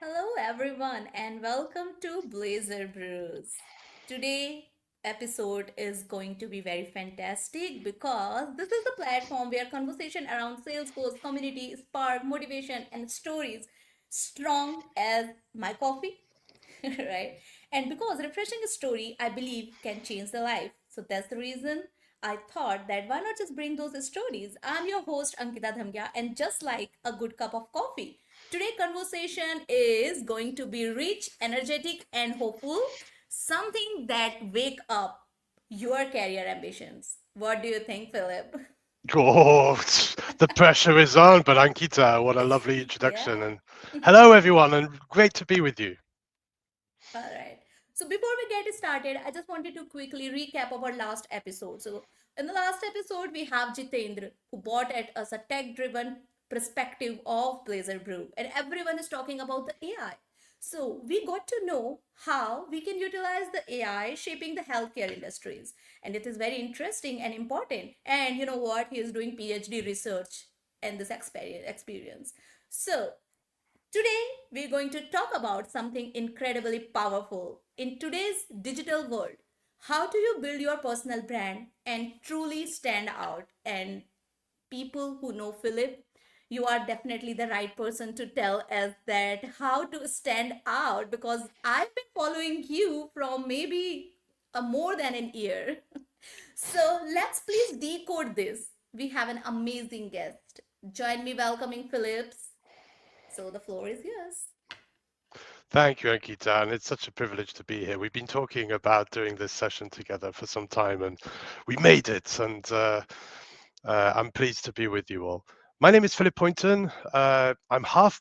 Hello, everyone, and welcome to Blazer Brews. Today episode is going to be very fantastic because this is the platform where conversation around Salesforce, community, spark, motivation, and stories strong as my coffee, right? And because refreshing a story, I believe, can change the life. So that's the reason I thought that why not just bring those stories? I'm your host Ankita Dhamgia, and just like a good cup of coffee, today conversation is going to be rich, energetic, and hopeful. Something that wake up your career ambitions. What do you think, Philip? Oh, the pressure is on, but Ankita, what a lovely introduction. Yeah. And hello, everyone, and great to be with you. All right. So before we get started, I just wanted to quickly recap our last episode. So in the last episode, we have Jitendra who brought at us a tech-driven perspective of Blazer Brew, and everyone is talking about the AI. So we got to know how we can utilize the AI shaping the healthcare industries, and it is very interesting and important. And you know what? He is doing PhD research in this experience. So today, we're going to talk about something incredibly powerful. In today's digital world, how do you build your personal brand and truly stand out? And people who know Philip, you are definitely the right person to tell us that how to stand out because I've been following you from maybe a more than an year. So let's please decode this. We have an amazing guest. Join me welcoming Phillips. So the floor is yours. Thank you, Ankita, and it's such a privilege to be here. We've been talking about doing this session together for some time, and we made it, and I'm pleased to be with you all. My name is Phillip Poynton. I'm half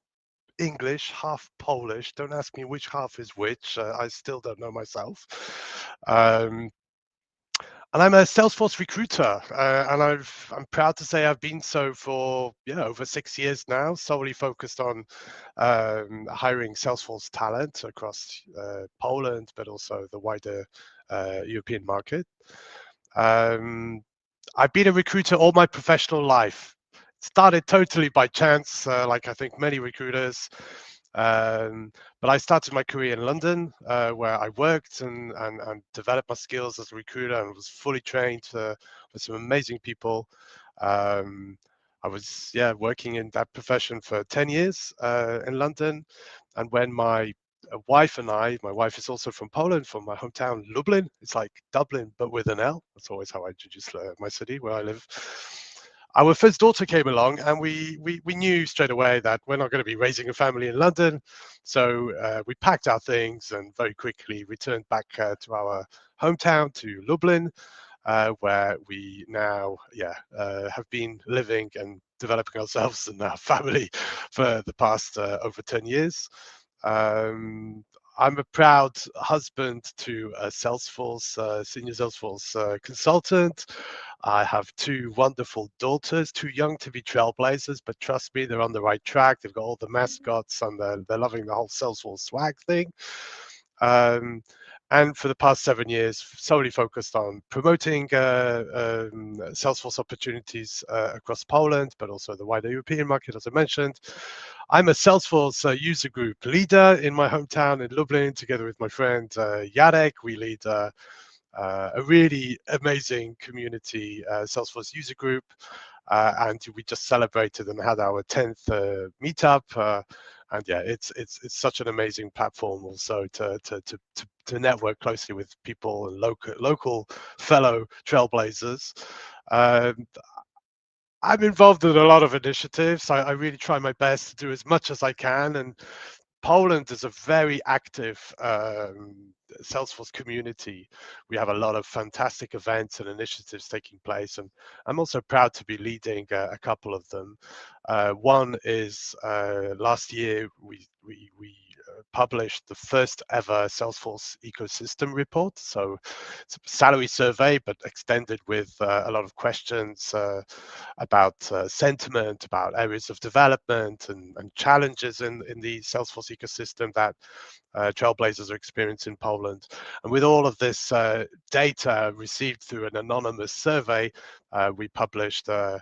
English, half Polish. Don't ask me which half is which. I still don't know myself. Um, And I'm a Salesforce recruiter, and I'm proud to say I've been so for over 6 years now, solely focused on hiring Salesforce talent across Poland, but also the wider European market. Um, I've been a recruiter all my professional life. It started totally by chance, like I think many recruiters. Um, but I started my career in London, where I worked and developed my skills as a recruiter and was fully trained with some amazing people. Um, I was working in that profession for 10 years in London, and when my wife is also from Poland, from my hometown Lublin. It's like Dublin, but with an L. That's always how I introduce my city where I live. Our first daughter came along, and we knew straight away that we're not going to be raising a family in London. So we packed our things and very quickly returned back to our hometown, to Lublin, where we now have been living and developing ourselves and our family for the past over 10 years. Um, I'm a proud husband to a Salesforce, senior Salesforce consultant. I have two wonderful daughters, too young to be trailblazers, but trust me, they're on the right track. They've got all the mascots and they're loving the whole Salesforce swag thing. Um, and for the past 7 years, solely focused on promoting Salesforce opportunities across Poland, but also the wider European market, as I mentioned. I'm a Salesforce user group leader in my hometown in Lublin, together with my friend Jarek. We lead a really amazing community Salesforce user group. And we just celebrated and had our 10th meetup. And yeah, it's such an amazing platform also to network closely with people and local fellow trailblazers. Um, I'm involved in a lot of initiatives. I really try my best to do as much as I can, and Poland is a very active Salesforce community. We have a lot of fantastic events and initiatives taking place, and I'm also proud to be leading a couple of them. One is last year we published the first ever Salesforce ecosystem report. So it's a salary survey, but extended with a lot of questions about sentiment, about areas of development and challenges in the Salesforce ecosystem that trailblazers are experiencing in Poland. And with all of this data received through an anonymous survey, we published on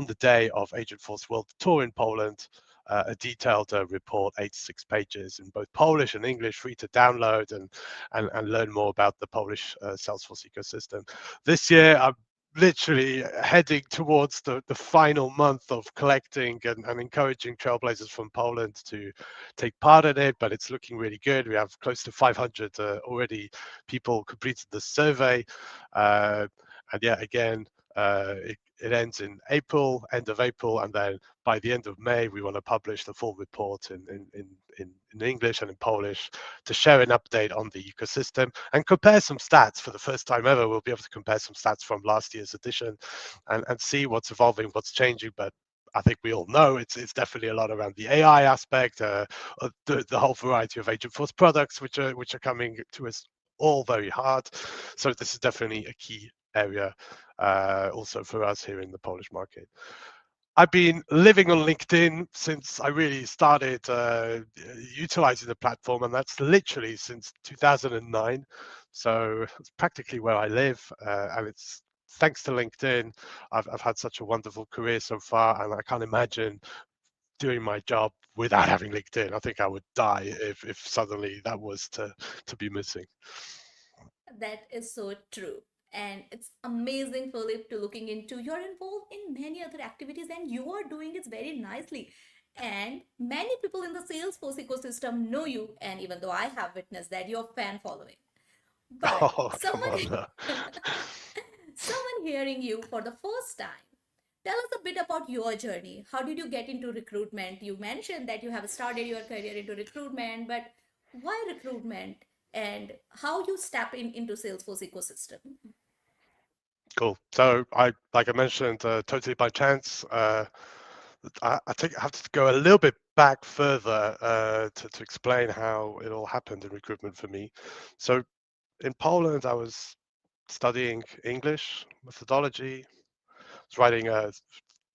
the day of Agentforce World Tour in Poland, a detailed report, 86 pages in both Polish and English, free to download and learn more about the Polish Salesforce ecosystem. This year, I'm literally heading towards the final month of collecting and encouraging trailblazers from Poland to take part in it, but it's looking really good. We have close to 500 already people completed the survey. And yeah, again, it ends in April, end of April, and then by the end of May, we want to publish the full report in English and in Polish to share an update on the ecosystem and compare some stats. For the first time ever, we'll be able to compare some stats from last year's edition and see what's evolving, what's changing. But I think we all know it's definitely a lot around the AI aspect, the whole variety of agent force products which are coming to us all very hard. So this is definitely a key area also for us here in the Polish market. I've been living on LinkedIn since I really started utilizing the platform, and that's literally since 2009. So it's practically where I live, and it's thanks to LinkedIn, I've had such a wonderful career so far, and I can't imagine doing my job without having LinkedIn. I think I would die if suddenly that was to be missing. That is so true. And it's amazing, Philip, to looking into. You're involved in many other activities and you are doing it very nicely. And many people in the Salesforce ecosystem know you. And even though I have witnessed that, you're fan following. But Oh, come someone on. someone hearing you for the first time, tell us a bit about your journey. How did you get into recruitment? You mentioned that you have started your career into recruitment, but why recruitment and how you step into Salesforce ecosystem? Cool. So like I mentioned, totally by chance. I think I have to go a little bit back further to explain how it all happened in recruitment for me. So in Poland, I was studying English methodology, was writing a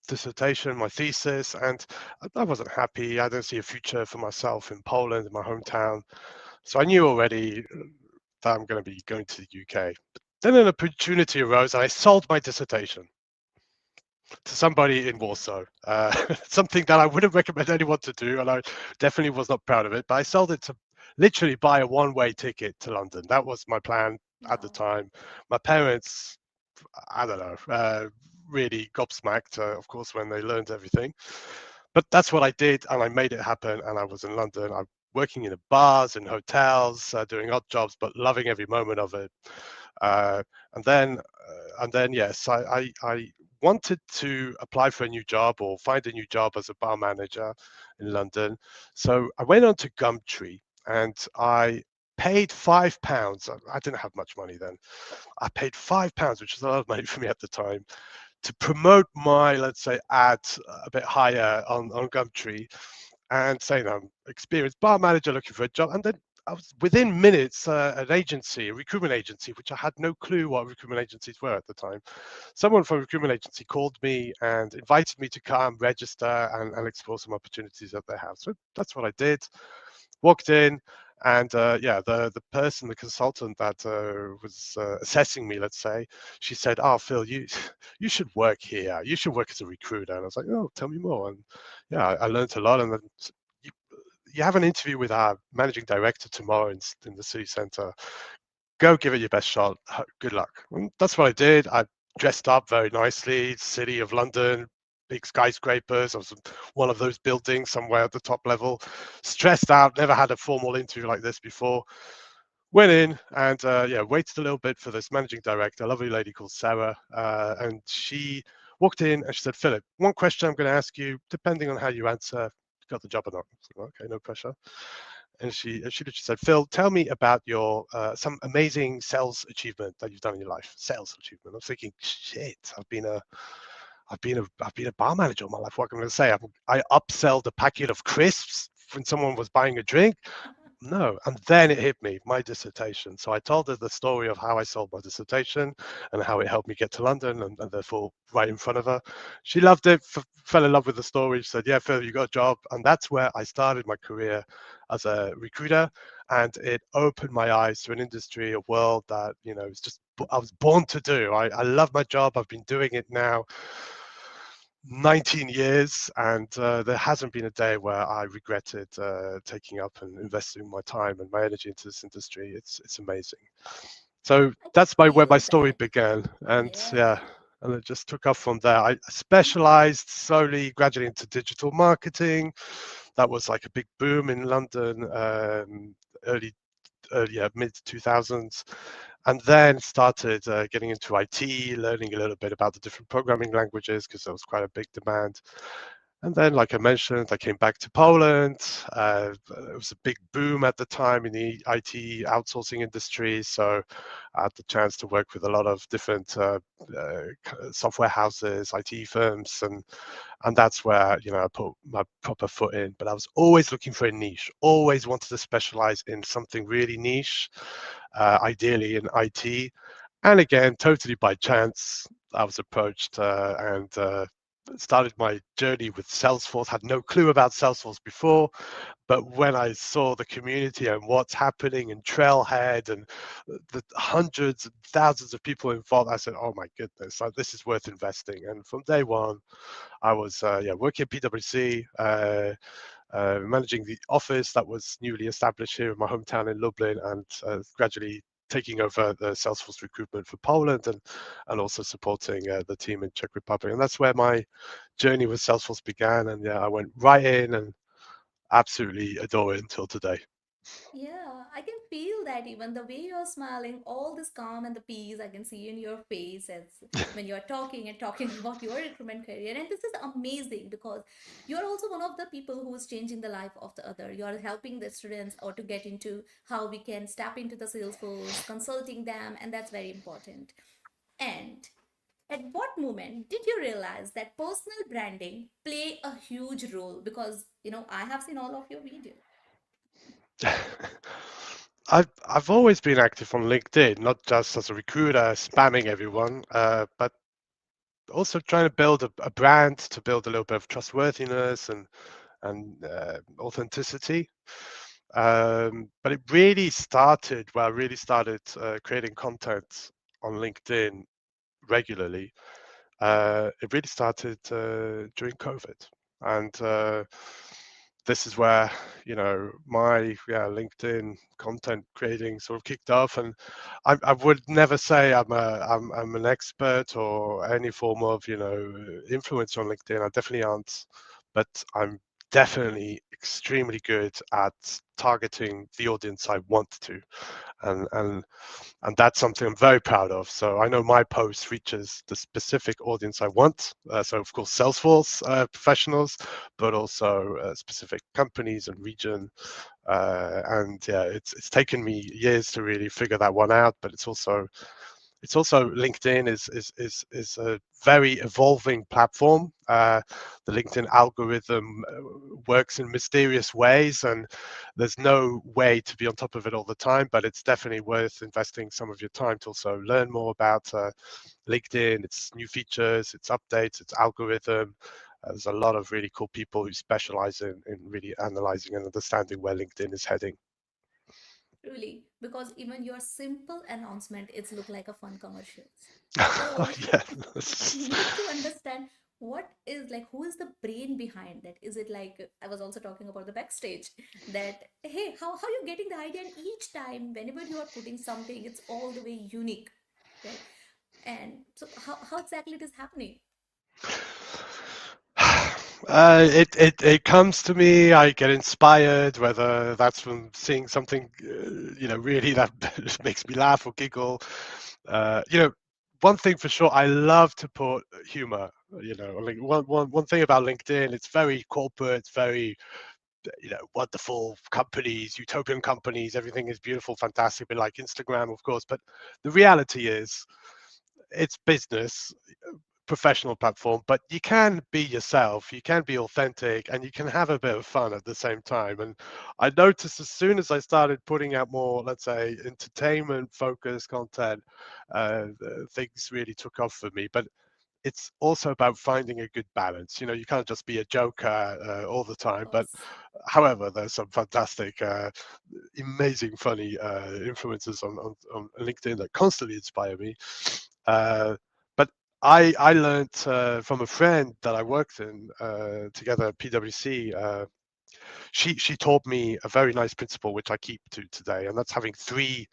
dissertation, my thesis, and I wasn't happy. I didn't see a future for myself in Poland, in my hometown. So I knew already that I'm going to be going to the UK. But then an opportunity arose, and I sold my dissertation to somebody in Yeah. Warsaw. Something that I wouldn't recommend anyone to do, and I definitely was not proud of it. But I sold it to literally buy a one-way ticket to London. That was my plan at the Wow. time. My parents, I don't know, really gobsmacked, of course, when they learned everything. But that's what I did, and I made it happen. And I was in London. I'm working in the bars and hotels, doing odd jobs, but loving every moment of it. Uh, and then yes, I wanted to apply for a new job or find a new job as a bar manager in London. So I went on to Gumtree and I paid £5. I didn't have much money then. I paid £5, which was a lot of money for me at the time, to promote my, let's say, ad a bit higher on Gumtree and saying I'm experienced bar manager looking for a job. And then I was within minutes, an agency, a recruitment agency, which I had no clue what recruitment agencies were at the time. Someone from a recruitment agency called me and invited me to come register and explore some opportunities that they have. So that's what I did. Walked in, and yeah, the person, the consultant that was assessing me, let's say, she said, "Oh, Phil, you you should work here. You should work as a recruiter." And I was like, "Oh, tell me more." And yeah, I learned a lot. And then you, you have an interview with our managing director tomorrow in the city centre. Go give it your best shot. Good luck. And that's what I did. I dressed up very nicely. City of London, big skyscrapers. I was in one of those buildings somewhere at the top level. Stressed out. Never had a formal interview like this before. Went in and yeah, waited a little bit for this managing director, a lovely lady called Sarah, and she walked in and she said, "Philip, one question I'm going to ask you. Depending on how you answer, you got the job or not." I said, "Okay, no pressure." And she literally said, "Phil, tell me about your some amazing sales achievement that you've done in your life." Sales achievement. I was thinking, shit, I've been a bar manager all my life. What am I going to say? I upselled a packet of crisps when someone was buying a drink. No, and then it hit me, my dissertation. So I told her the story of how I sold my dissertation and how it helped me get to London and therefore right in front of her. She loved it, fell in love with the story. She said, "Yeah, Phil, you got a job." And that's where I started my career as a recruiter. And it opened my eyes to an industry, a world that, you know, it's just, I was born to do. I love my job. I've been doing it now 19 years, and there hasn't been a day where I regretted taking up and investing my time and my energy into this industry. It's amazing. So I can that's where my feel story that. began, and Yeah. yeah, and it just took off from there. I specialized slowly, gradually into digital marketing. That was like a big boom in London, early yeah, mid 2000s, and then started getting into IT, learning a little bit about the different programming languages because there was quite a big demand. And then, like I mentioned, I came back to Poland. It was a big boom at the time in the IT outsourcing industry. So I had the chance to work with a lot of different software houses, IT firms, and that's where I put my proper foot in. But I was always looking for a niche, always wanted to specialize in something really niche, ideally in IT. And again, totally by chance, I was approached and started my journey with Salesforce. Had no clue about Salesforce before, but when I saw the community and what's happening in Trailhead and the hundreds and thousands of people involved, I said, "Oh my goodness, this is worth investing." And from day one, I was working at PwC, managing the office that was newly established here in my hometown in Lublin, and gradually taking over the Salesforce recruitment for Poland and also supporting the team in Czech Republic. And that's where my journey with Salesforce began. And yeah, I went right in and absolutely adore it until today. Yeah, I can feel that even the way you're smiling, all this calm and the peace I can see in your face as when you're talking and talking about your recruitment career. And this is amazing because you're also one of the people who is changing the life of the other. You're helping the students or to get into how we can step into the sales force, consulting them, and that's very important. And at what moment did you realize that personal branding play a huge role? Because I have seen all of your videos. I've always been active on LinkedIn, not just as a recruiter spamming everyone, but also trying to build a brand, to build a little bit of trustworthiness and authenticity. But it really started where I really started creating content on LinkedIn regularly. It really started during COVID, and this is where my LinkedIn content creating sort of kicked off. And I would never say I'm an expert or any form of influencer on LinkedIn. I definitely aren't, but I'm definitely extremely good at targeting the audience I want to, and and that's something I'm very proud of. So I know my post reaches the specific audience I want. So of course, Salesforce professionals, but also specific companies and region. And yeah, it's taken me years to really figure that one out. But it's also LinkedIn is a very evolving platform. The LinkedIn algorithm works in mysterious ways, and there's no way to be on top of it all the time. But it's definitely worth investing some of your time to also learn more about LinkedIn, its new features, its updates, its algorithm. There's a lot of really cool people who specialize in really analyzing and understanding where LinkedIn is heading. Truly, because even your simple announcement, it's look like a fun commercials. So Yeah. we need to understand what is like who is the brain behind that. Is it like I was also talking about the backstage that hey, how you getting the idea, and each time whenever you are putting something, it's all the way unique, right? And so how exactly it is happening? It comes to me. I get inspired, whether that's from seeing something, really that makes me laugh or giggle. Uh, you know, One thing for sure, I love to put humor. Like one thing about LinkedIn, it's very corporate, it's very wonderful companies, utopian companies. Everything is beautiful, fantastic, but like Instagram, of course. But the reality is, it's business, professional platform, but you can be yourself, you can be authentic, and you can have a bit of fun at the same time. And I noticed as soon as I started putting out more, let's say, entertainment focused content, things really took off for me. But it's also about finding a good balance. You can't just be a joker all the Of time. But course. however, there's some fantastic, amazing, funny influencers on LinkedIn that constantly inspire me. Uh, but I learned from a friend that I worked in together at PwC. She taught me a very nice principle which I keep to today, and that's having three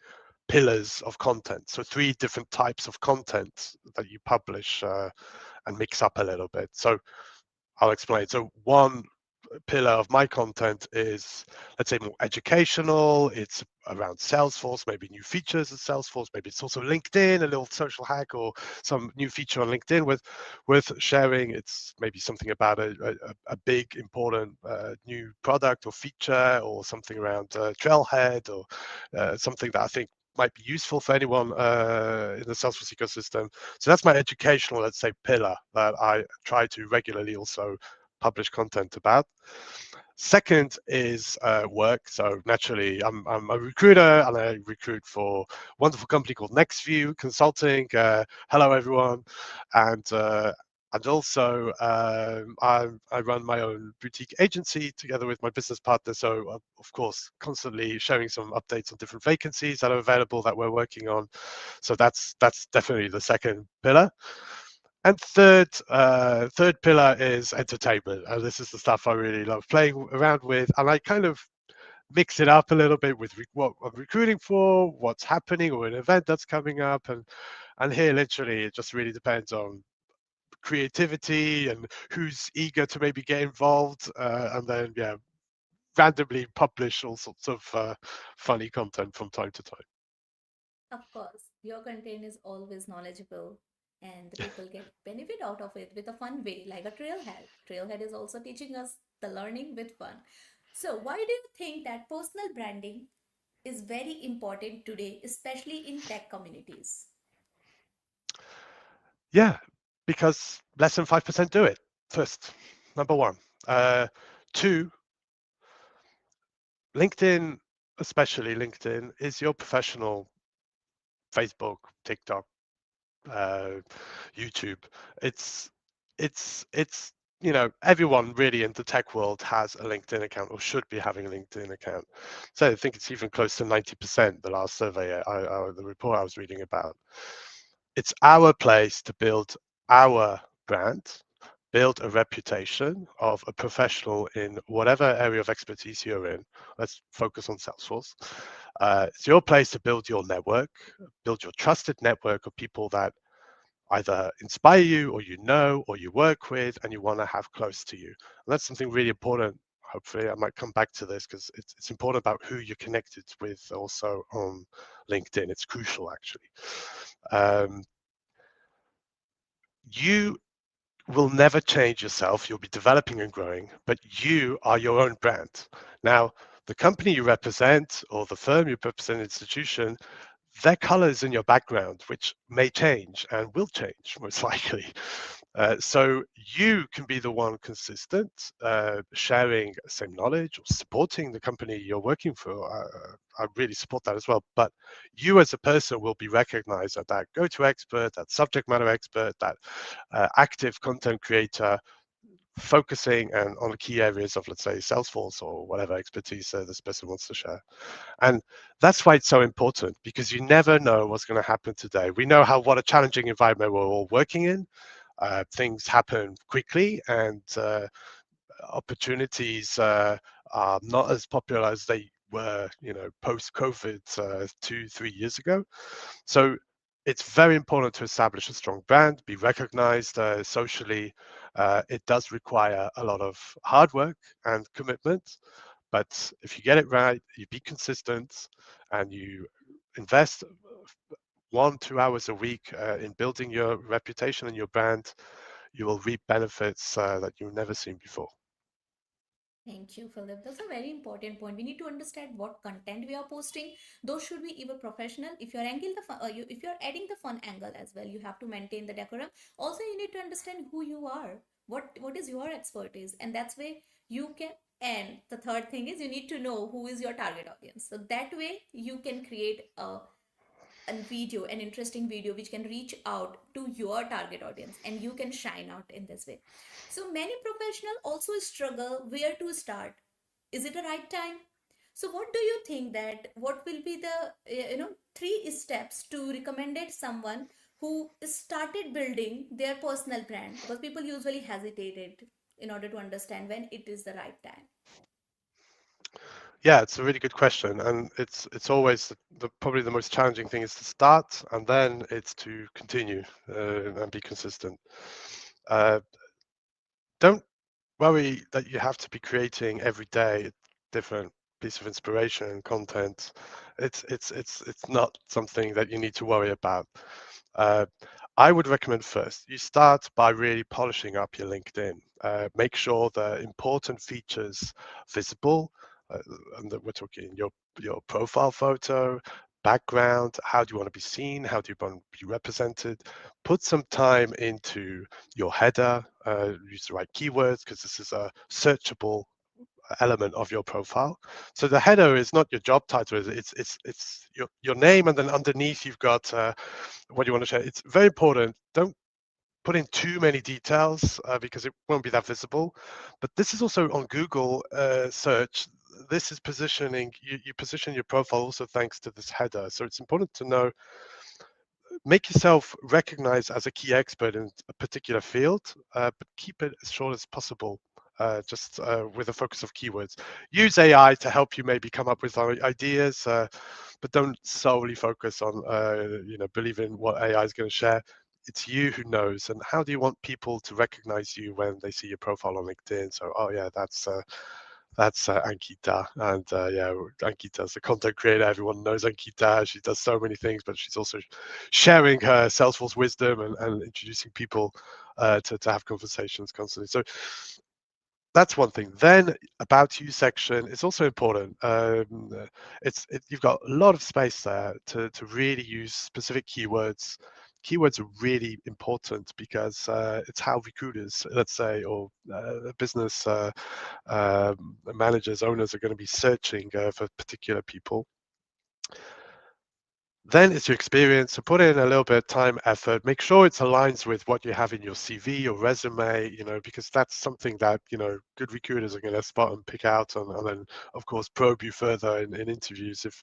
pillars of content. So three different types of content that you publish and mix up a little bit. So I'll explain. So one pillar of my content is, let's say, more educational. It's around Salesforce, maybe new features of Salesforce. Maybe it's also LinkedIn, a little social hack or some new feature on LinkedIn worth sharing. It's maybe something about a big important new product or feature, or something around Trailhead, or something that I think might be useful for anyone in the Salesforce ecosystem. So that's my educational, let's say, pillar that I try to regularly also publish content about. Second is work. So naturally, I'm a recruiter, and I recruit for a wonderful company called NextView Consulting. Hello, everyone. And also, I run my own boutique agency together with my business partner. So, of course, constantly sharing some updates on different vacancies that are available that we're working on. So that's definitely the second pillar. And third pillar is entertainment. And this is the stuff I really love playing around with. And I kind of mix it up a little bit with what I'm recruiting for, what's happening, or an event that's coming up. And here, literally, it just really depends on creativity and who's eager to maybe get involved. And then, yeah, randomly publish all sorts of funny content from time to time. Of course, your content is always knowledgeable and the people get benefit out of it with a fun way, like a trailhead. Trailhead is also teaching us the learning with fun. So, why do you think that personal branding is very important today, especially in tech communities? Yeah, because less than 5% do it. First, number one. Two, LinkedIn, especially LinkedIn, is your professional Facebook, TikTok, uh, YouTube. It's it's everyone really in the tech world has a LinkedIn account or should be having a LinkedIn account. So I think it's even close to 90%. The last survey, the report I was reading about. It's our place to build our brand, build a reputation of a professional in whatever area of expertise you're in. Let's focus on Salesforce. It's your place to build your network, build your trusted network of people that either inspire you, or or you work with, and you want to have close to you. And that's something really important. Hopefully, I might come back to this because it's important about who you're connected with also on LinkedIn. It's crucial, actually. Um, you will never change yourself. You'll be developing and growing, but you are your own brand. Now, the company you represent, or the firm you represent, institution, their colors in your background, which may change and will change most likely. So you can be the one consistent, sharing same knowledge or supporting the company you're working for. I really support that as well. But you as a person will be recognized as that go-to expert, that subject matter expert, that active content creator, focusing and on the key areas of, let's say, Salesforce or whatever expertise this person wants to share. And that's why it's so important, because you never know what's going to happen today. We know what a challenging environment we're all working in. Things happen quickly, and opportunities are not as popular as they were, post-COVID 2, 3 years ago. So it's very important to establish a strong brand, be recognized socially. It does require a lot of hard work and commitment, but if you get it right, you be consistent, and you invest 1, 2 hours a week in building your reputation and your brand, you will reap benefits that you've never seen before. Thank you, Philip. That's a very important point. We need to understand what content we are posting. Those should be even professional. If you're if you're adding the fun angle as well, you have to maintain the decorum. Also, you need to understand who you are. What is your expertise, and that's where you can. And the third thing is you need to know who is your target audience. So that way you can create an interesting video which can reach out to your target audience, and you can shine out in this way. So many professionals also struggle where to start. Is it a right time? So what do you think that what will be the three steps to recommend someone who started building their personal brand, because people usually hesitated in order to understand when it is the right time? Yeah, it's a really good question, and it's always probably the most challenging thing is to start, and then it's to continue and be consistent. Uh, don't worry that you have to be creating every day different piece of inspiration and content. It's not something that you need to worry about. Uh, I would recommend first you start by really polishing up your LinkedIn. Make sure the important features visible, uh, and that we're talking your profile photo, background. How do you want to be seen? How do you want to be represented? Put some time into your header. Use the right keywords because this is a searchable element of your profile. So the header is not your job title; it's your name, and then underneath you've got what you want to share. It's very important. Don't put in too many details because it won't be that visible. But this is also on Google search. This is positioning you position your profile also thanks to this header. So it's important to know, make yourself recognized as a key expert in a particular field, but keep it as short as possible. Just with a focus of keywords. Use AI to help you maybe come up with ideas, but don't solely focus on believing what AI is going to share. It's you who knows, and how do you want people to recognize you when they see your profile on LinkedIn? So, oh yeah, that's Ankita, and yeah, Ankita's a content creator. Everyone knows Ankita. She does so many things, but she's also sharing her Salesforce wisdom and introducing people to have conversations constantly. So that's one thing. Then about you section is also important. You've got a lot of space there to really use specific keywords. Keywords are really important because it's how recruiters, let's say, or business managers, owners are going to be searching for particular people. Then it's your experience. So put in a little bit of time, effort. Make sure it aligns with what you have in your CV, your resume, because that's something that, good recruiters are going to spot and pick out and then, of course, probe you further in interviews if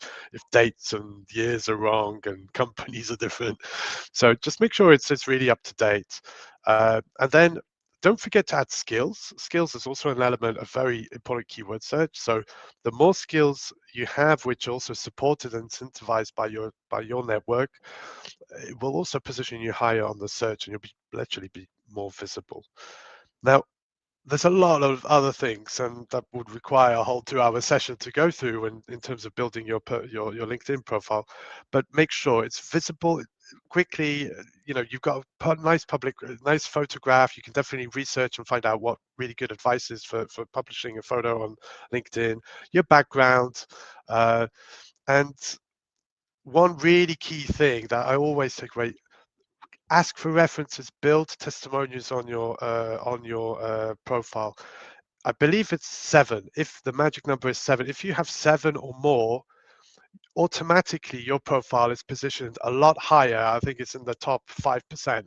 dates and years are wrong and companies are different. So just make sure it's really up to date. And then don't forget to add skills. Skills is also an element of very important keyword search. So the more skills you have, which are also supported and incentivized by your network, it will also position you higher on the search, and you'll be literally be more visible. Now, there's a lot of other things, and that would require a whole 2-hour session to go through in terms of building your LinkedIn profile. But make sure it's visible quickly. You've got a nice nice photograph. You can definitely research and find out what really good advice is for publishing a photo on LinkedIn. Your background, uh, and one really key thing that I always take away: ask for references, build testimonials on your profile. I believe it's 7. If the magic number is 7, if you have 7 or more, automatically your profile is positioned a lot higher. I think it's in the top 5%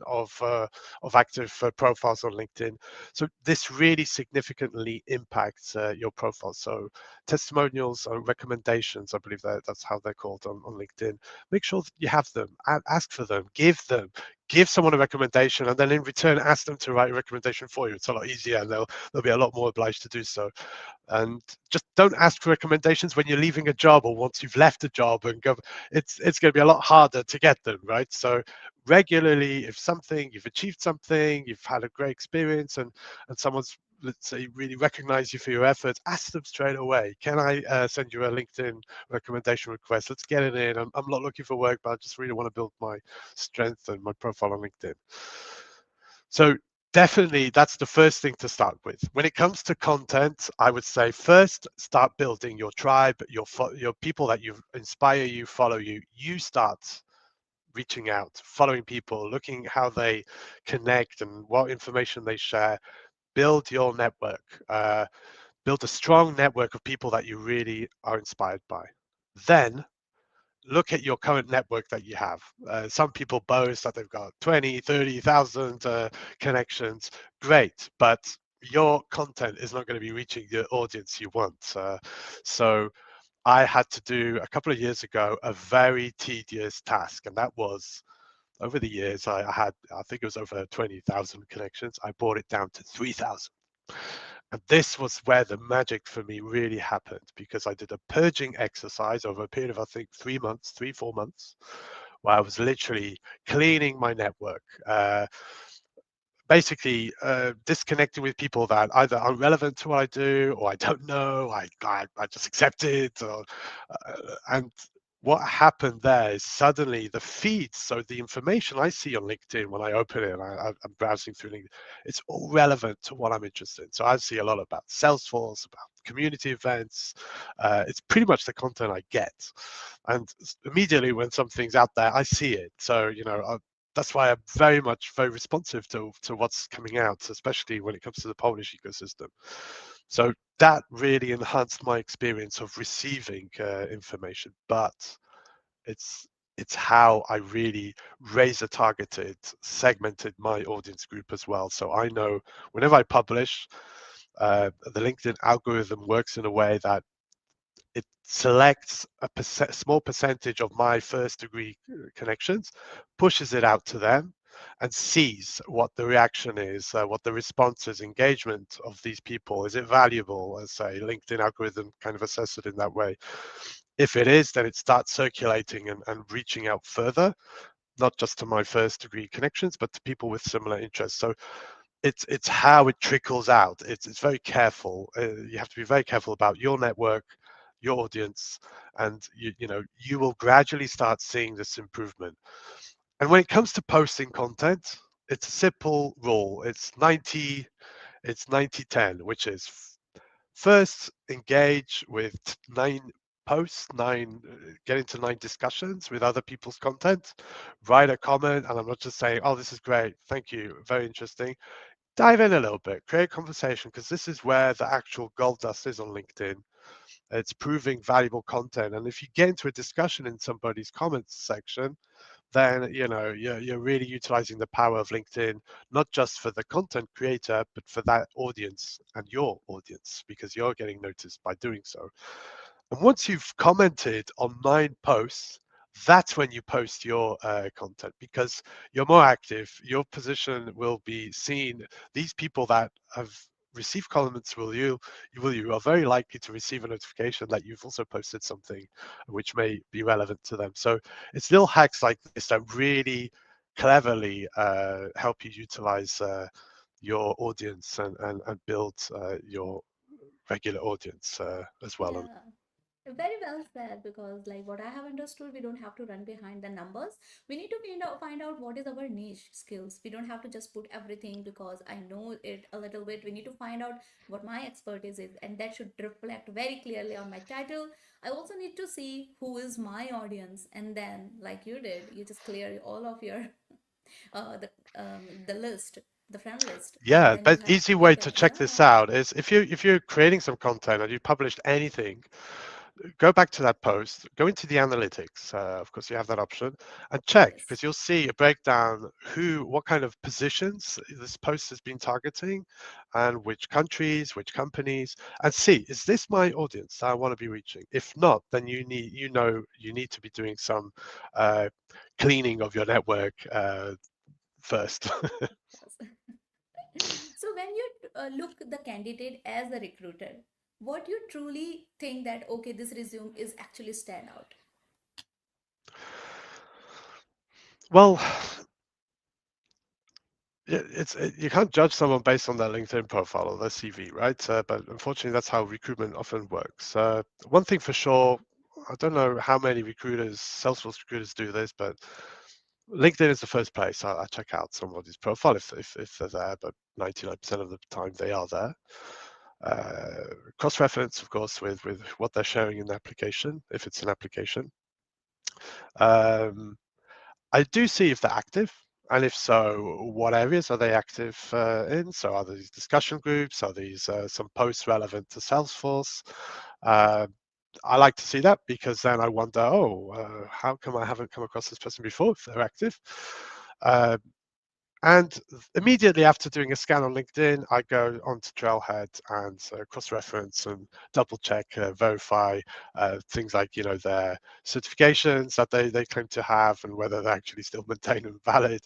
of active profiles on LinkedIn. So this really significantly impacts your profile. So testimonials or recommendations, I believe that's how they're called on LinkedIn. Make sure that you have them. Ask for them. Give them. Give someone a recommendation, and then in return ask them to write a recommendation for you. It's a lot easier, and they'll be a lot more obliged to do so. And just don't ask for recommendations when you're leaving a job or once you've left a job and go. It's going to be a lot harder to get them, right? So regularly, if you've achieved something, you've had a great experience, and someone's, let's say, really recognize you for your efforts, ask them straight away, can I send you a LinkedIn recommendation request? Let's get it in. I'm not looking for work, but I just really want to build my strength and my profile on LinkedIn. So definitely that's the first thing to start with. When it comes to content, I would say first start building your tribe, your people that you inspire you, follow you. You start reaching out, following people, looking how they connect and what information they share. Build your network. Build a strong network of people that you really are inspired by. Then look at your current network that you have. Some people boast that they've got 20, 30,000 connections. Great, but your content is not going to be reaching the audience you want. So I had to do a couple of years ago a very tedious task, and that was over the years, I had, I think it was over 20,000 connections. I brought it down to 3,000. And this was where the magic for me really happened, because I did a purging exercise over a period of, I think, 3 months, 4 months, where I was literally cleaning my network, basically disconnecting with people that either aren't relevant to what I do, or I don't know, I just accept it, and what happened there is suddenly the feeds, so the information I see on LinkedIn when I open it and I'm browsing through LinkedIn, it's all relevant to what I'm interested in. So I see a lot about Salesforce, about community events. It's pretty much the content I get, and immediately when something's out there, I see it. So that's why I'm very responsive to what's coming out, especially when it comes to the Polish ecosystem. So that really enhanced my experience of receiving information, but it's it's how I really razor targeted, segmented my audience group as well. So I know whenever I publish, the LinkedIn algorithm works in a way that it selects a small percentage of my first degree connections, pushes it out to them, and sees what the reaction is, what the response is, engagement of these people. Is it valuable? As a LinkedIn algorithm kind of assess it in that way. If it is, then it starts circulating and reaching out further, not just to my first degree connections, but to people with similar interests. So it's how it trickles out. It's very careful. You have to be very careful about your network, your audience, and you will gradually start seeing this improvement. And when it comes to posting content, it's a simple rule. It's 90-10, which is first engage with 9 posts, get into 9 discussions with other people's content, write a comment, and I'm not just saying, oh, this is great, thank you, very interesting. Dive in a little bit, create conversation, because this is where the actual gold dust is on LinkedIn. It's proving valuable content. And if you get into a discussion in somebody's comments section, then you're really utilizing the power of LinkedIn, not just for the content creator, but for that audience and your audience, because you're getting noticed by doing so. And once you've commented on 9 posts, that's when you post your content, because you're more active. Your position will be seen. These people that have received comments you are very likely to receive a notification that you've also posted something which may be relevant to them. So it's little hacks like this that really cleverly help you utilize your audience and build your regular audience as well. Yeah. Very well said, because like what I have understood, we don't have to run behind the numbers. We need to find out what is our niche skills. We don't have to just put everything because I know it a little bit. We need to find out what my expertise is, and that should reflect very clearly on my title. I also need to see who is my audience, and then like you did, you just clear all of your the list, the friend list, and Yeah, then you but have easy way make to a check this yeah. out is if you're creating some content and you published anything, go back to that post, go into the analytics. Of course, you have that option, and check, Yes. because you'll see a breakdown what kind of positions this post has been targeting, and which countries, which companies, and see, is this my audience that I want to be reaching? If not, then you need to be doing some uh, cleaning of your network first. Yes. So when you look the candidate as a recruiter, what you truly think that okay, this resume is actually stand out? Well, you can't judge someone based on their LinkedIn profile or their CV, right? But unfortunately, that's how recruitment often works. One thing for sure, I don't know how many recruiters, Salesforce recruiters do this, but LinkedIn is the first place I check out somebody's profile if they're there, but 99% of the time they are there. Cross-reference, of course, with what they're sharing in the application, if it's an application. Um, I do see if they're active, and if so, what areas are they active in? So are these discussion groups? Are these some posts relevant to Salesforce? Uh, I like to see that, because then I wonder, how come I haven't come across this person before if they're active? Uh, And immediately after doing a scan on LinkedIn, I go onto Trailhead and cross-reference and double-check, verify things like their certifications that they claim to have and whether they're actually still maintained and valid.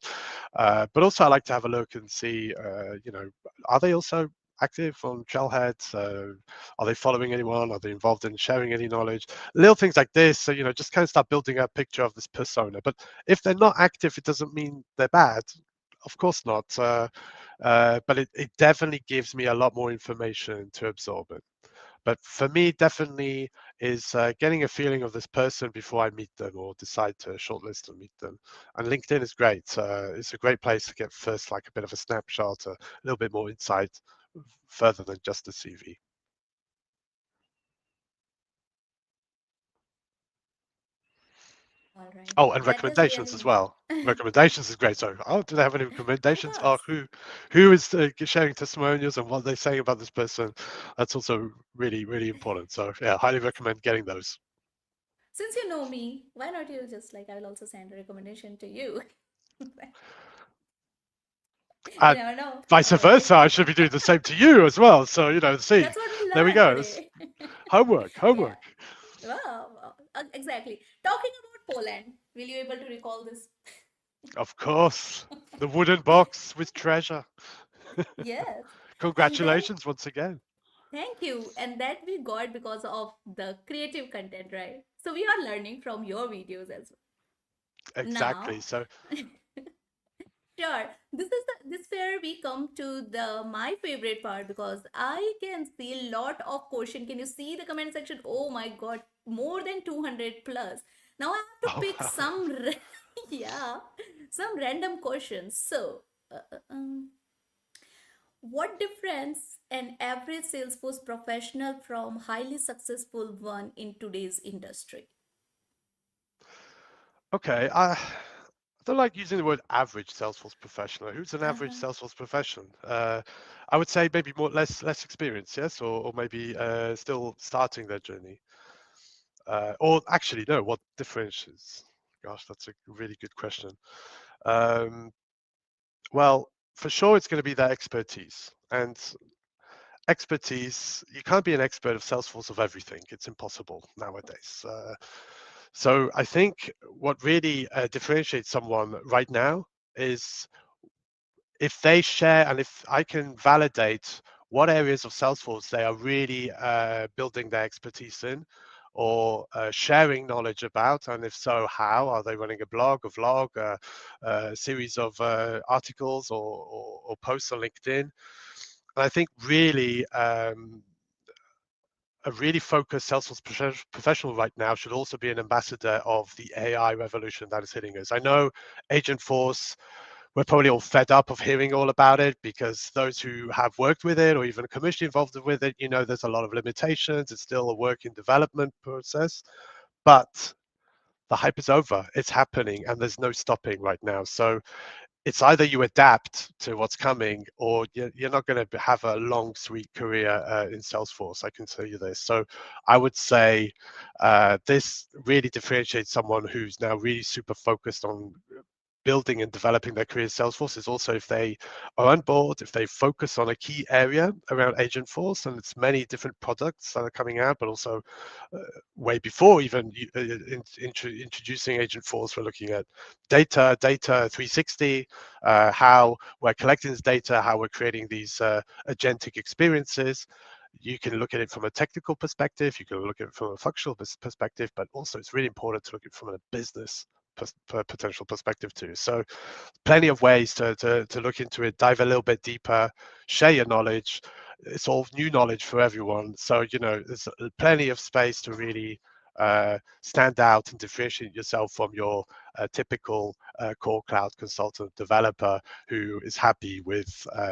But also, I like to have a look and see, are they also active on Trailhead? Are they following anyone? Are they involved in sharing any knowledge? Little things like this. So just kind of start building a picture of this persona. But if they're not active, it doesn't mean they're bad. Of course not. But it definitely gives me a lot more information to absorb it. But for me, definitely is getting a feeling of this person before I meet them or decide to shortlist and meet them. And LinkedIn is great. It's a great place to get first like a bit of a snapshot, a little bit more insight further than just a CV. All right. Oh, and That was recommendations as really. well. Recommendations is great. So, oh, do they have any Of recommendations? Oh, course. who is sharing testimonials and what they're saying about this person? That's also really, really important. So, yeah, highly recommend getting those. Since you know me, why not you just like I will also send a recommendation to you. You And never know. vice All right. versa, I should be doing the same to you as well. So, see, That's what we there we learned go. It's today. homework, Yeah. homework. Wow. Exactly. Talking about Poland, will you able to recall this? Of course, the wooden box with treasure. Yes. And then Congratulations once again. thank you. And that we got because of the creative content, right? So we are learning from your videos as well. Exactly. Now, So, sure. This where we come to the my favorite part because I can see a lot of question. Can you see the comment section? Oh my god, more than 200 plus. Now I have to oh, pick wow. some yeah, some random questions. So, what difference an average Salesforce professional from highly successful one in today's industry? Okay. I don't like using the word average Salesforce professional. Who's an average Uh-huh. Salesforce professional? I would say maybe more less experience, yes, or maybe still starting their journey. Or actually, no. What differentiates? Gosh, that's a really good question. Um, well, for sure, it's going to be their expertise. And expertise, you can't be an expert of Salesforce of everything. It's impossible nowadays. So I think what really differentiates someone right now is if they share and if I can validate what areas of Salesforce they are really building their expertise in or sharing knowledge about, and if so, how? Are they running a blog, a vlog, a series of articles or posts on LinkedIn? And I think really a really focused Salesforce professional right now should also be an ambassador of the AI revolution that is hitting us. I know Agentforce, we're probably all fed up of hearing all about it because those who have worked with it or even commercially involved with it, there's a lot of limitations. It's still a work in development process, but the hype is over. It's happening and there's no stopping right now. So it's either you adapt to what's coming or you're not going to have a long, sweet career in Salesforce. I can tell you this. So I would say this really differentiates someone who's now really super focused on building and developing their career in Salesforce is also if they are on board, if they focus on a key area around Agentforce, and it's many different products that are coming out, but also uh, way before even introducing Agentforce, we're looking at data 360, how we're collecting this data, how we're creating these agentic experiences. You can look at it from a technical perspective, you can look at it from a functional perspective, but also it's really important to look at it from a business potential perspective too. So plenty of ways to look into it, dive a little bit deeper, share your knowledge. It's all new knowledge for everyone. So, there's plenty of space to really stand out and differentiate yourself from your typical core cloud consultant developer who is happy with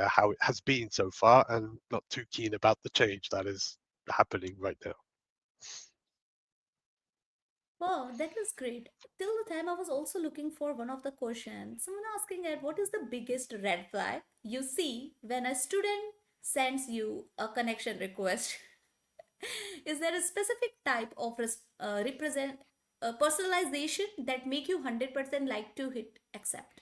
how it has been so far and not too keen about the change that is happening right now. Wow, that was great. Till the time I was also looking for one of the questions. Someone asking that what is the biggest red flag you see when a student sends you a connection request? Is there a specific type of represent personalization that make you 100% like to hit accept?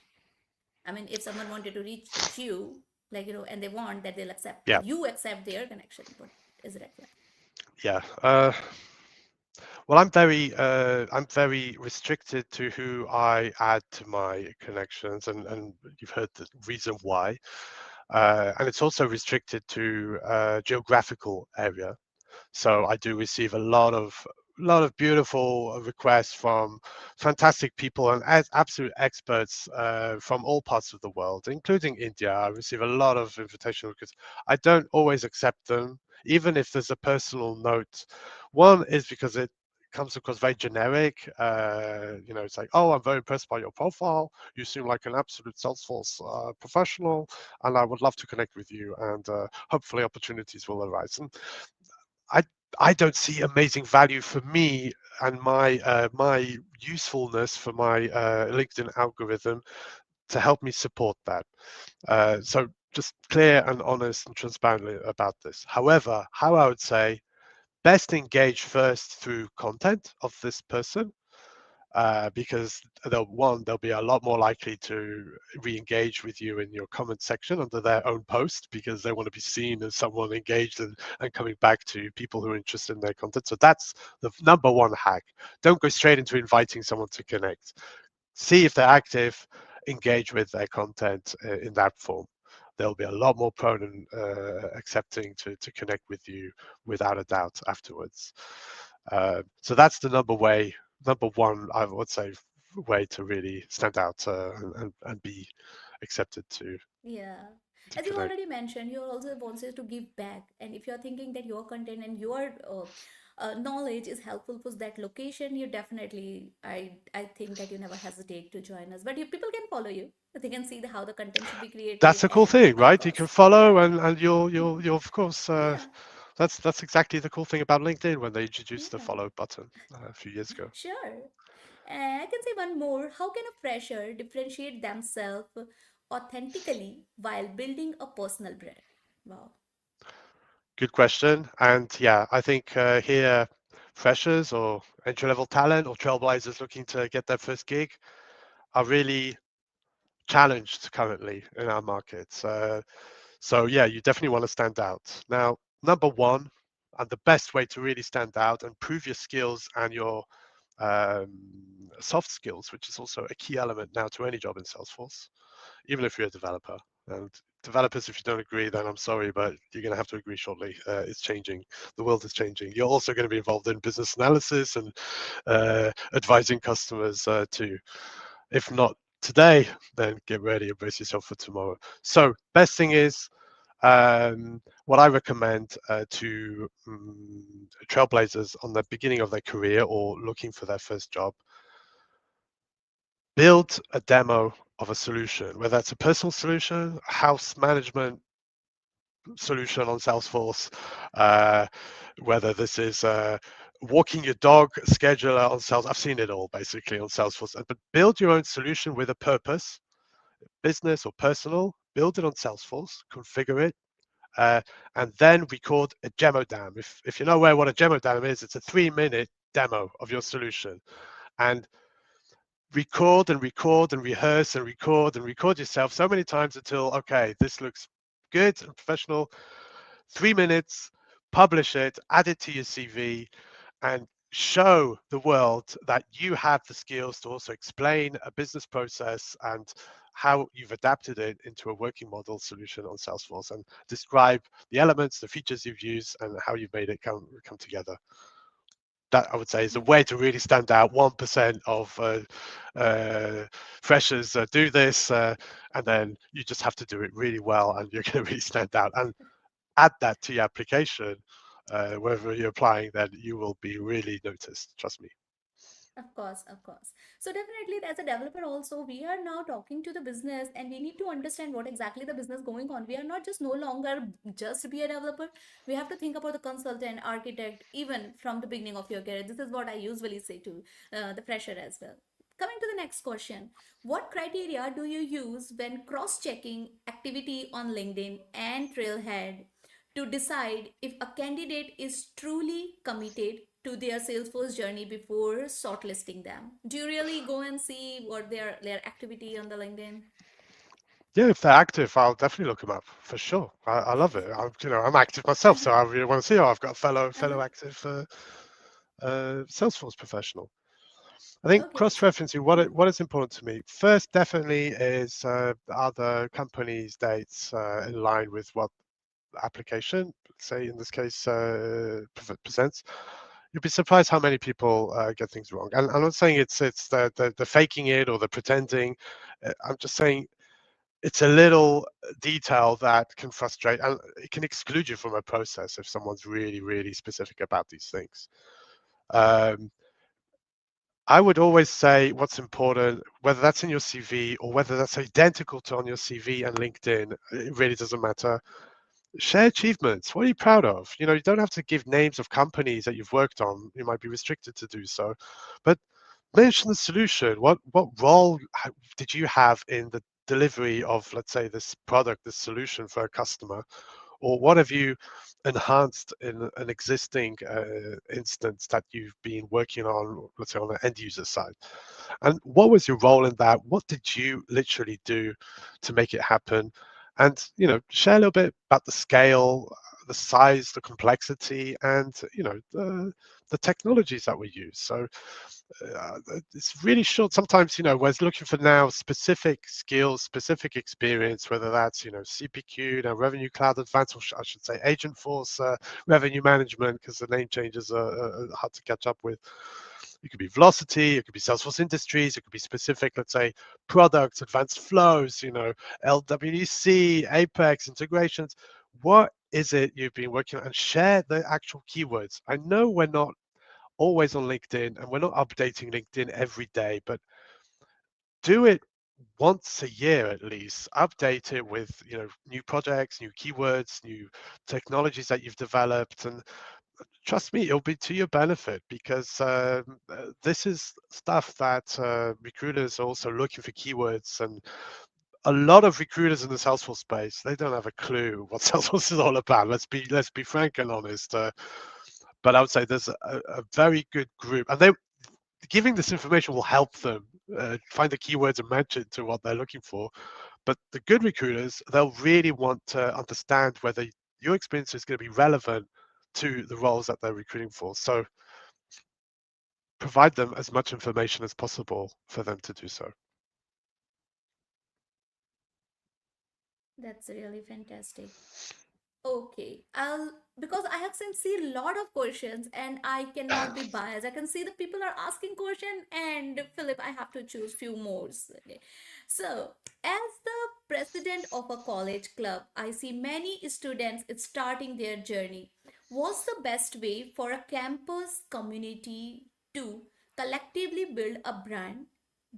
I mean, if someone wanted to reach you, like, and they want that they'll accept, Yeah, you accept their connection. What is a red flag? yeah. Well, I'm very restricted to who I add to my connections, and you've heard the reason why. And it's also restricted to geographical area. So I do receive a lot of beautiful requests from fantastic people and as absolute experts from all parts of the world, including India. I receive a lot of invitational because I don't always accept them, even if there's a personal note. One is because it comes across very generic. It's like, oh, I'm very impressed by your profile. You seem like an absolute Salesforce professional, and I would love to connect with you. And hopefully, opportunities will arise. And I I don't see amazing value for me and my usefulness for my LinkedIn algorithm to help me support that. So just clear and honest and transparently about this. However, how I would say best engage first through content of this person because they'll be a lot more likely to re-engage with you in your comment section under their own post because they want to be seen as someone engaged and coming back to people who are interested in their content. So that's the number one hack. Don't go straight into inviting someone to connect. See if they're active, engage with their content in that form. They'll be a lot more prone and accepting to connect with you without a doubt afterwards. So that's the number one, I would say, way to really stand out and be accepted Yeah. to As you connect. already mentioned, you also wanted to give back. And if you're thinking that your content and your knowledge is helpful for that location, you definitely, I think that you never hesitate to join us. But people can follow you. They can see how the content should be That's created. a cool And thing, of right? You can course, follow yeah, and you'll of course yeah, that's exactly the cool thing about LinkedIn when they introduced the yeah, follow button a few years ago. sure. And I can say one more. How can a fresher differentiate themselves authentically while building a personal brand? Wow. Good question. And yeah, I think here freshers or entry-level talent or trailblazers looking to get their first gig are really challenged currently in our markets. So yeah, you definitely want to stand out. Now, number one, and the best way to really stand out and prove your skills and your um, soft skills, which is also a key element now to any job in Salesforce, even if you're a developer. And developers, if you don't agree, then I'm sorry, but you're going to have to agree shortly. It's changing. The world is changing. You're also going to be involved in business analysis and advising customers too. If not today, then get ready and brace yourself for tomorrow. So, best thing is what I recommend to trailblazers on the beginning of their career or looking for their first job, build a demo of a solution, whether that's a personal solution, a house management solution on Salesforce, uh, whether this is walking your dog scheduler on Salesforce. I've seen it all basically on Salesforce, but build your own solution with a purpose, business or personal, build it on Salesforce, configure it, uh, and then record a demo dam. If you're not aware what a demo dam is, it's a 3-minute demo of your solution. And record and record and rehearse and record yourself so many times until, okay, this looks good and professional. 3 minutes, publish it, add it to your CV, and show the world that you have the skills to also explain a business process and how you've adapted it into a working model solution on Salesforce and describe the elements, the features you've used, and how you've made it come together. That I would say is a way to really stand out. 1% of freshers do this, and then you just have to do it really well, and you're going to really stand out. And add that to your application, wherever you're applying, then you will be really noticed. Trust me. Of course, of course. So definitely as a developer also, we are now talking to the business and we need to understand what exactly the business going on. We are not just no longer just be a developer. We have to think about the consultant, architect, even from the beginning of your career. This is what I usually say to the fresher as well. Coming to the next question, what criteria do you use when cross-checking activity on LinkedIn and Trailhead to decide if a candidate is truly committed to their Salesforce journey before shortlisting them? Do you really go and see what their activity on the LinkedIn? Yeah, if they're active, I'll definitely look them up for sure. I love it. I'm active myself, so I really want to see how I've got a fellow Uh-huh. active Salesforce professional. I think Okay. cross-referencing, Mhm. what is important to me first definitely is are the company's dates in line with what the application, say in this case, presents. You'd be surprised how many people get things wrong. And I'm not saying it's the faking it or the pretending. I'm just saying it's a little detail that can frustrate and it can exclude you from a process if someone's really specific about these things. Um, I would always say what's important, whether that's in your CV or whether that's identical to on your CV and LinkedIn, it really doesn't matter. Share achievements. What are you proud of? You don't have to give names of companies that you've worked on. You might be restricted to do so, but mention the solution. What role did you have in the delivery of, let's say, this product, this solution for a customer? Or what have you enhanced in an existing instance that you've been working on, let's say, on the end user side? And what was your role in that? What did you literally do to make it happen? And share a little bit about the scale, the size, the complexity, and the technologies that we use. So it's really short. Sometimes, we're looking for now specific skills, specific experience, whether that's, CPQ, now Revenue Cloud Advanced, or I should say Agent Force Revenue Management, because the name changes are hard to catch up with. It could be Velocity, it could be Salesforce Industries, it could be specific, let's say, products, advanced flows, LWC, Apex, integrations. What is it you've been working on? And share the actual keywords. I know we're not always on LinkedIn and we're not updating LinkedIn every day, but do it once a year at least. Update it with new projects, new keywords, new technologies that you've developed, and trust me, it'll be to your benefit because this is stuff that recruiters are also looking for keywords. And a lot of recruiters in the Salesforce space, they don't have a clue what Salesforce is all about. Let's be frank and honest. But I would say there's a very good group, and they giving this information will help them find the keywords and match it to what they're looking for. But the good recruiters, they'll really want to understand whether your experience is going to be relevant to the roles that they're recruiting for. So provide them as much information as possible for them to do so. That's really fantastic. Okay, I'll because I have seen see a lot of questions and I cannot be biased. I can see the people are asking question and Philip, I have to choose few more. Okay. So, as the president of a college club, I see many students starting their journey. What's the best way for a campus community to collectively build a brand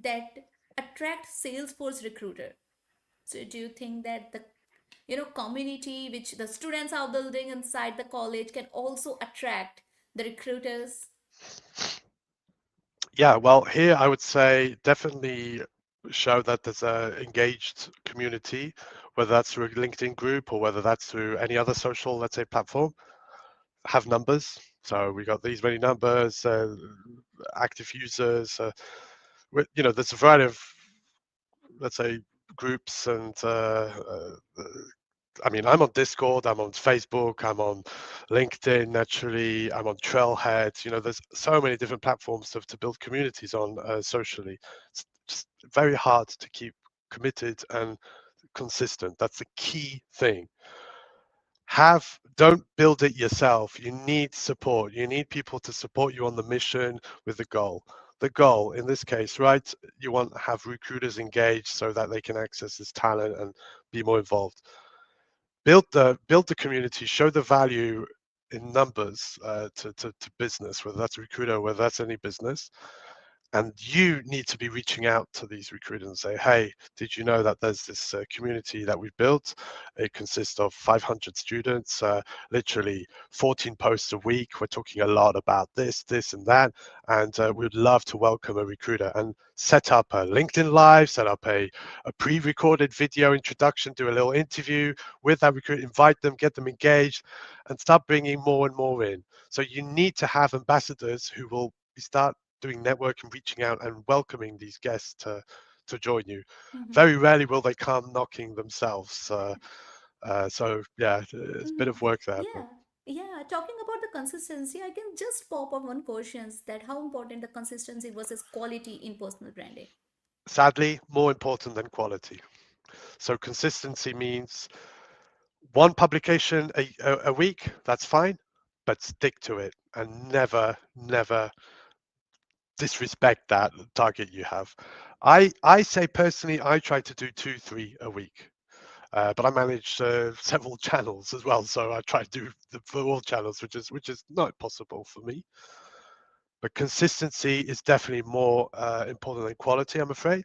that attracts Salesforce recruiter? So do you think that the community which the students are building inside the college can also attract the recruiters? Yeah, well, here I would say definitely show that there's a engaged community, whether that's through a LinkedIn group or whether that's through any other social, let's say, platform. Have numbers. So we got these many numbers, active users. There's a variety of, let's say, groups and I mean, I'm on Discord, I'm on Facebook, I'm on LinkedIn, naturally, I'm on Trailhead. There's so many different platforms to build communities on socially. It's just very hard to keep committed and consistent. That's the key thing. Don't build it yourself. You need support. You need people to support you on the mission with the goal in this case, right? You want to have recruiters engaged so that they can access this talent and be more involved. Build the community, show the value in numbers to business, whether that's a recruiter, whether that's any business. And you need to be reaching out to these recruiters and say, hey, did you know that there's this community that we've built? It consists of 500 students, literally 14 posts a week. We're talking a lot about this, and that. And we'd love to welcome a recruiter and set up a LinkedIn Live, set up a pre-recorded video introduction, do a little interview with that recruiter, invite them, get them engaged, and start bringing more and more in. So you need to have ambassadors who will start doing network and reaching out and welcoming these guests to to join you. Mm-hmm. Very rarely will they come knocking themselves. So yeah, it's a bit Mm-hmm. of work there, but Yeah. Yeah. Talking about the consistency, I can just pop up one question that how important the consistency versus quality in personal branding. sadly, more important than quality. So consistency means one publication a week, that's fine, but stick to it and never disrespect that target you have. I say personally, I try to do two, three a week. But I manage several channels as well, so I try to do for all channels, which is not possible for me. But consistency is definitely more important than quality, I'm afraid.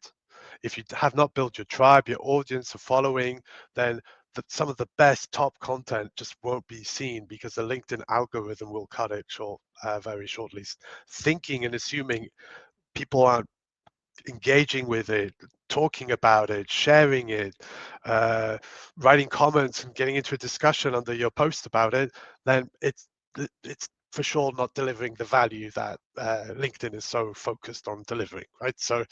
If you have not built your tribe, your audience, a following, then some of the best top content just won't be seen because the LinkedIn algorithm will cut it short very shortly. Thinking and assuming people aren't engaging with it, talking about it, sharing it, uh, writing comments and getting into a discussion under your post about it, then it's for sure not delivering the value that LinkedIn is so focused on delivering, right? So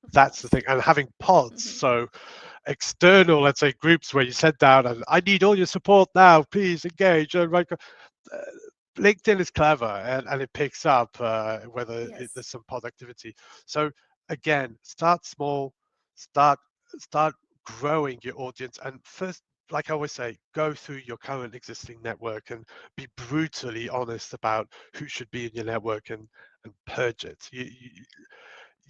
Of that's the course. thing. And having pods, Mm-hmm. so external, let's say, groups where you sit down and I need all your support now, please engage. Uh, LinkedIn is clever and it picks up whether Yes. there's some productivity. So again, start small, start start growing your audience, and first, like I always say, go through your current existing network and be brutally honest about who should be in your network and purge it.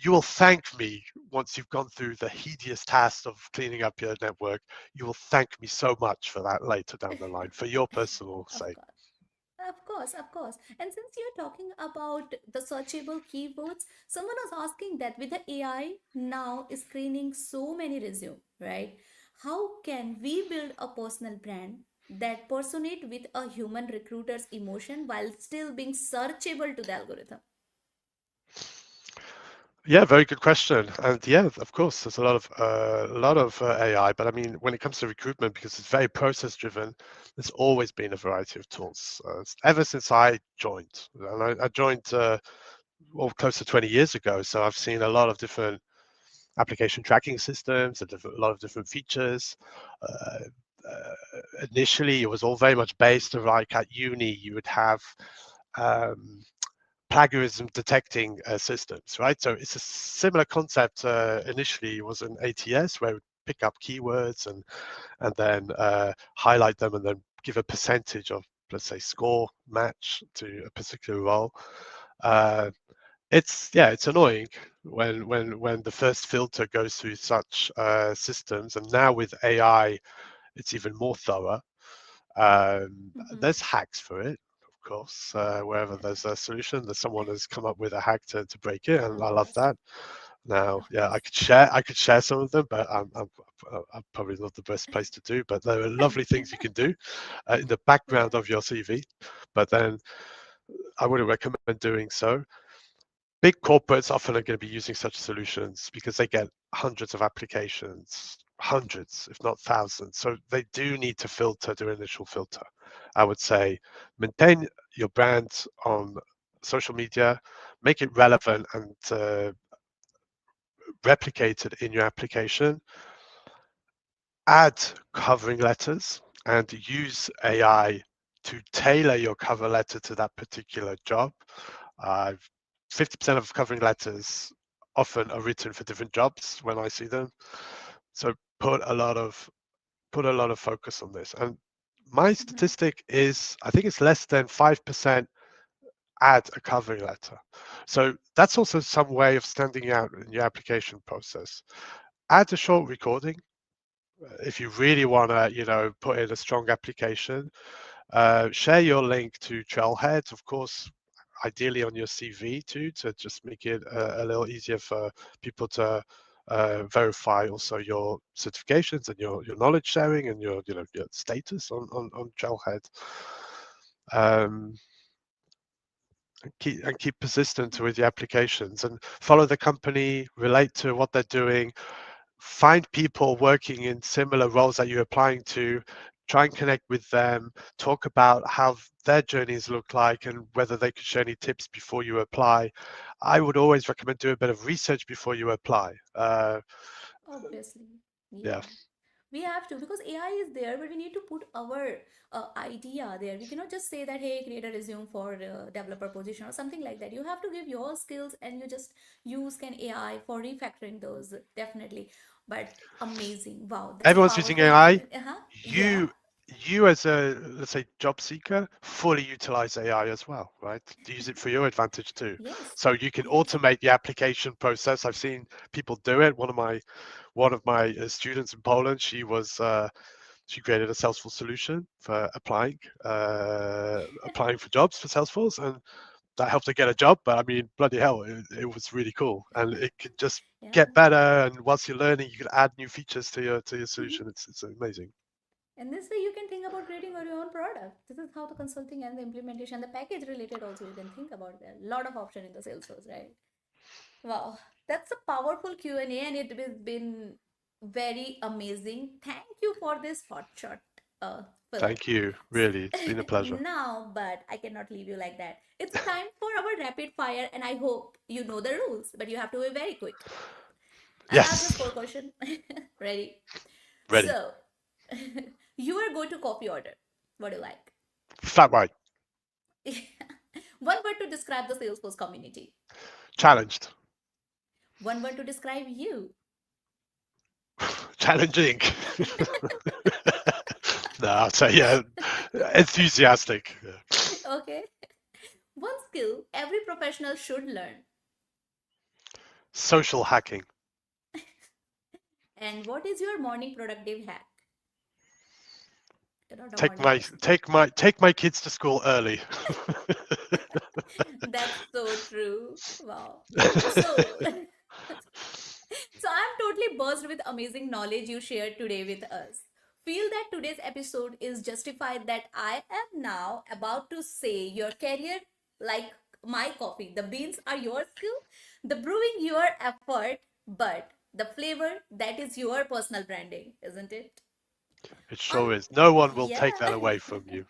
You will thank me once you've gone through the hideous task of cleaning up your network. You will thank me so much for that later down the line for your personal Of sake. course. Of course, of course. And since you're talking about the searchable keywords, someone was asking that with the AI now screening so many resume, right? How can we build a personal brand that personate with a human recruiter's emotion while still being searchable to the algorithm? Yeah, very good question. And yeah, of course, there's a lot of AI. But I mean, when it comes to recruitment, because it's very process driven, there's always been a variety of tools ever since I joined. And I joined well close to 20 years ago, so I've seen a lot of different application tracking systems, a lot of different features. Uh, Initially, it was all very much based on like at uni, you would have um, plagiarism detecting systems, right? So it's a similar concept. Initially, it was an ATS where it would pick up keywords and then highlight them and then give a percentage of, let's say, score match to a particular role. Uh, it's annoying when the first filter goes through such systems, and now with AI, it's even more thorough. Mm-hmm. There's hacks for it, of course. Wherever there's a solution, that someone has come up with a hack to break it, and I Of love course, that. Now, of yeah, course. I could share some of them, but I'm probably not the best place to do. But there are lovely things you can do in the background Yeah. of your CV. But then I wouldn't recommend doing so. Big corporates often are going to be using such solutions because they get hundreds of applications, hundreds, if not thousands. So they do need to filter, do initial filter. I would say maintain your brand on social media, make it relevant and replicate it in your application, add covering letters and use AI to tailor your cover letter to that particular job. Uh, 50% of covering letters often are written for different jobs when I see them. So put a lot of focus on this. And my Mm-hmm. statistic is I think it's less than 5% add a covering letter. So that's also some way of standing out in your application process. Add a short recording if you really want to, put in a strong application. Share your link to Trailhead, of course, ideally on your CV too, to just make it a little easier for people to verify also your certifications and your knowledge sharing and your status on Trailhead. Um, and keep persistent with the applications and follow the company, relate to what they're doing, find people working in similar roles that you're applying to, try and connect with them, talk about how their journeys look like and whether they could share any tips before you apply. I would always recommend doing a bit of research before you apply. Obviously. Yeah. Yeah. We have to, because AI is there, but we need to put our idea there. We cannot just say that, hey, create a resume for developer position or something like that. You have to give your skills and you just use can AI for refactoring those, definitely. But amazing. Wow, that's a Everyone's using powerful AI. Q&A. Uh-huh. Yeah. You you as a, let's say, job seeker, fully utilize AI as well, right? Use it for your advantage too. Yes. So you can Yes. automate the application process. I've seen people do it. One of my students in Poland, she created a Salesforce solution for applying for jobs for Salesforce, and that helped her get a job. But I mean, bloody hell, it was really cool, and it could just Yeah. get better. And whilst you're learning, you can add new features to your Mhm. solution. It's amazing. And this way you can think about creating your own product. This is how the consulting and the implementation, the package related also you can think about there. A lot of option in the Salesforce, right? Wow, that's a powerful Q&A and it has been very amazing. Thank you for this hot shot, Philip. Thank you. So, Really, it's been a pleasure. now, but I cannot leave you like that. It's a time for our rapid fire and I hope you know the rules, but you have to be very quick. I have just Yes, four questions. Ready? ready. So, your go-to coffee order. What do you like? Flat white. One word to describe the Salesforce community. Challenged. One word to describe you. Challenging. No, I'll say yeah. Enthusiastic. Yeah. Okay. One skill every professional should learn. Social hacking. And what is your morning productive hack? You're not a Take morning my person. take my kids to school early. That's so true. Wow. So, so I'm totally buzzed with amazing knowledge you shared today with us. Feel that today's episode is justified that I am now about to say your career like my coffee. The beans are your skill, the brewing your effort, but the flavor that is your personal branding, isn't it? It On sure is. No one will take that yeah. away from you.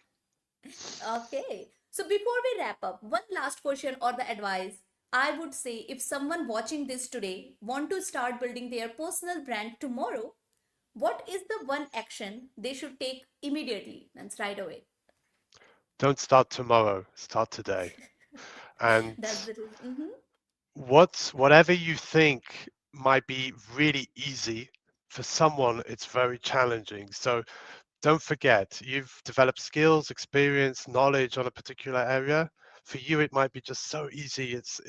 Okay. So before we wrap up, one last question or the advice I would say if someone watching this today want to start building their personal brand tomorrow, what is the one action they should take immediately and right away? Don't start tomorrow. Start today. And That's the reason. Mm-hmm. whatever you think might be really easy, for someone it's very challenging. So don't forget, you've developed skills, experience, knowledge on a particular area. For you, it might be just so easy. It's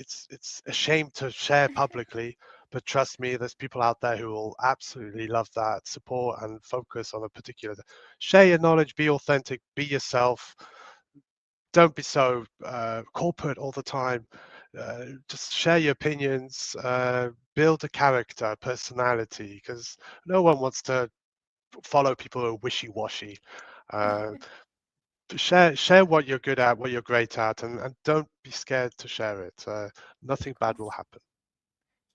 a shame to share publicly, but trust me, there's people out there who will absolutely love that support and focus on a particular. Share your knowledge, be authentic, be yourself. Don't be so corporate all the time. Just share your opinions. Build a character, personality, because no one wants to follow people who are wishy-washy. Uh, share what you're good at, what you're great at, and don't be scared to share it. Nothing bad will happen.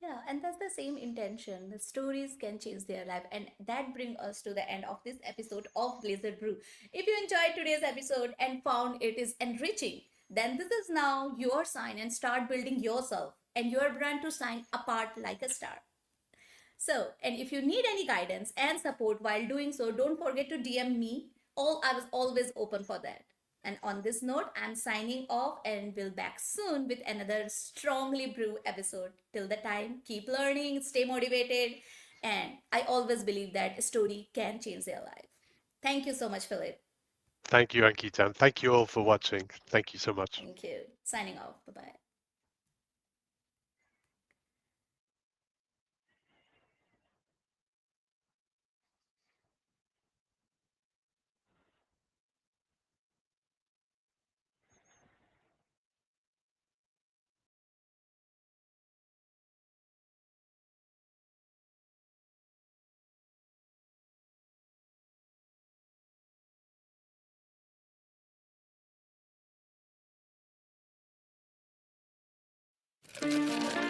Yeah, and that's the same intention. The stories can change their life. And that brings us to the end of this episode of Blizzard Brew. If you enjoyed today's episode and found it is enriching, then this is now your sign and start building yourself and your brand to shine apart like a star. So, and if you need any guidance and support while doing so, don't forget to DM me. All I was always open for that. And on this note, I'm signing off and will back soon with another strongly brew episode. Till the time, keep learning, stay motivated, and I always believe that a story can change their life. Thank you so much, Philip. Thank you, Ankita, and thank you all for watching. Thank you so much. Thank you. Signing off. Bye bye.